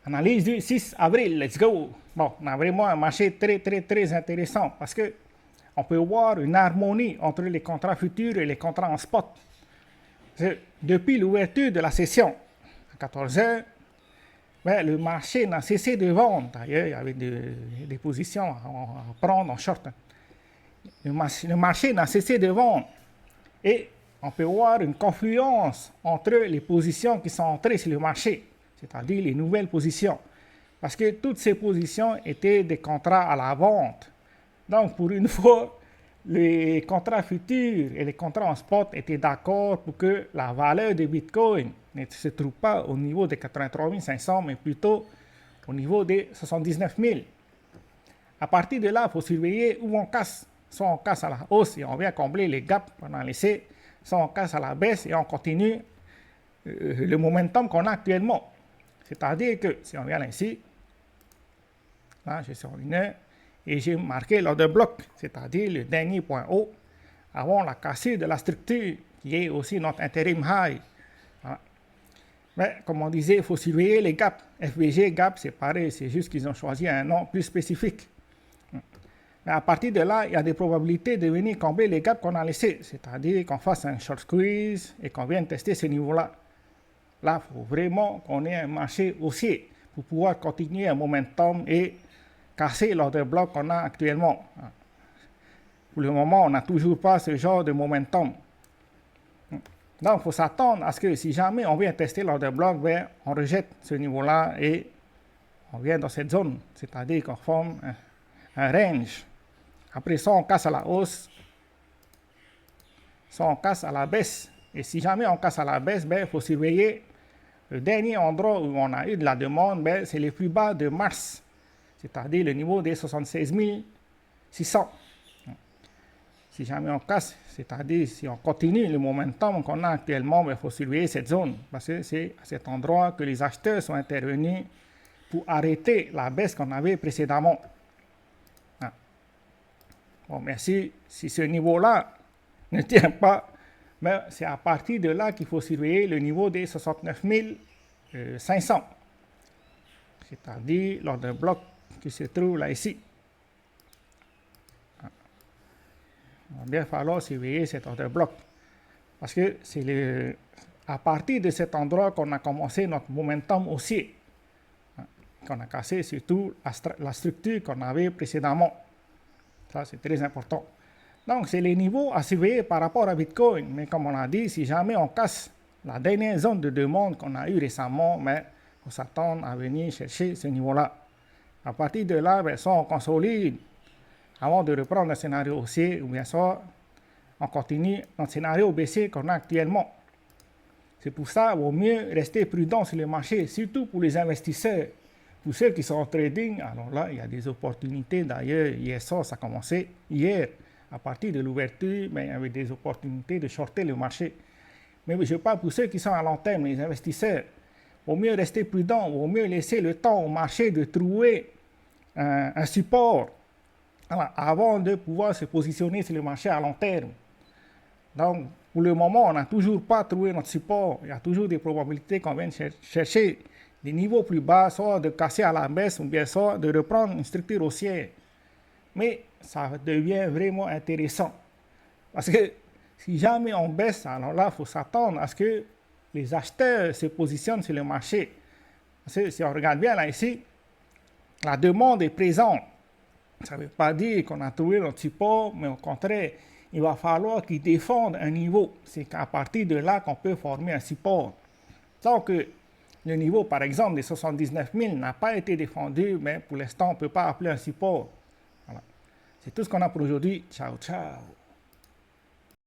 Analyse du 6 avril, let's go. Bon, on a vraiment un marché très, très, très intéressant parce que on peut voir une harmonie entre les contrats futurs et les contrats en spot. Depuis l'ouverture de la session, à 14 heures, ben, le marché n'a cessé de vendre. D'ailleurs, il y avait des positions à prendre en short. Le marché n'a cessé de vendre. Et on peut voir une confluence entre les positions qui sont entrées sur le marché, c'est-à-dire les nouvelles positions. Parce que toutes ces positions étaient des contrats à la vente. Donc, pour une fois, les contrats futurs et les contrats en spot étaient d'accord pour que la valeur de Bitcoin ne se trouve pas au niveau des 83 500, mais plutôt au niveau des 79 000. À partir de là, il faut surveiller où on casse. Soit on casse à la hausse et on vient combler les gaps qu'on a laissés, soit on casse à la baisse et on continue le momentum qu'on a actuellement. C'est-à-dire que si on vient là ici, là je suis en ligne et j'ai marqué l'order bloc, c'est-à-dire le dernier point haut avant la cassure de la structure qui est aussi notre interim high. Voilà. Mais comme on disait, il faut surveiller les gaps. FBG, gap, c'est pareil, c'est juste qu'ils ont choisi un nom plus spécifique. Mais à partir de là, il y a des probabilités de venir combler les gaps qu'on a laissés, c'est-à-dire qu'on fasse un short squeeze et qu'on vienne tester ce niveau-là. Là, il faut vraiment qu'on ait un marché haussier pour pouvoir continuer un momentum et casser l'order bloc qu'on a actuellement. Pour le moment, on n'a toujours pas ce genre de momentum. Donc, il faut s'attendre à ce que si jamais on vient tester l'order bloc, ben, on rejette ce niveau-là et on vient dans cette zone, c'est-à-dire qu'on forme un range. Après ça, on casse à la hausse, ça on casse à la baisse. Et si jamais on casse à la baisse, ben, il faut surveiller le dernier endroit où on a eu de la demande, ben, c'est le plus bas de mars, c'est-à-dire le niveau des 76 600. Si jamais on casse, c'est-à-dire si on continue le momentum qu'on a actuellement, il faut surveiller cette zone, parce que c'est à cet endroit que les acheteurs sont intervenus pour arrêter la baisse qu'on avait précédemment. Bon, mais si ce niveau-là ne tient pas, mais c'est à partir de là qu'il faut surveiller le niveau des 69 500, c'est-à-dire l'ordre bloc qui se trouve là ici. Il va bien falloir surveiller cet ordre bloc, parce que c'est à partir de cet endroit qu'on a commencé notre momentum haussier, qu'on a cassé surtout la structure qu'on avait précédemment. Ça, c'est très important. Donc, c'est les niveaux à surveiller par rapport à Bitcoin. Mais comme on a dit, si jamais on casse la dernière zone de demande qu'on a eue récemment, il faut s'attendre à venir chercher ce niveau-là. À partir de là, soit on consolide avant de reprendre le scénario haussier, ou bien soit on continue notre scénario baissier qu'on a actuellement. C'est pour ça qu'il vaut mieux rester prudent sur le marché, surtout pour les investisseurs. Pour ceux qui sont en trading, alors là, il y a des opportunités. D'ailleurs, ça a commencé hier. À partir de l'ouverture, il y avait des opportunités de shorter le marché. Mais je parle pour ceux qui sont à long terme, les investisseurs. Il vaut mieux rester prudent, il vaut mieux laisser le temps au marché de trouver un support avant de pouvoir se positionner sur le marché à long terme. Donc, pour le moment, on n'a toujours pas trouvé notre support. Il y a toujours des probabilités qu'on vienne chercher des niveaux plus bas, soit de casser à la baisse ou bien soit de reprendre une structure haussière. Mais ça devient vraiment intéressant. Parce que si jamais on baisse, alors là, il faut s'attendre à ce que les acheteurs se positionnent sur le marché. Parce que si on regarde bien là ici, la demande est présente. Ça ne veut pas dire qu'on a trouvé notre support, mais au contraire, il va falloir qu'ils défendent un niveau. C'est qu'à partir de là qu'on peut former un support. Donc, le niveau, par exemple, des 79 000 n'a pas été défendu, mais pour l'instant, on ne peut pas appeler un support. Voilà. C'est tout ce qu'on a pour aujourd'hui. Ciao, ciao.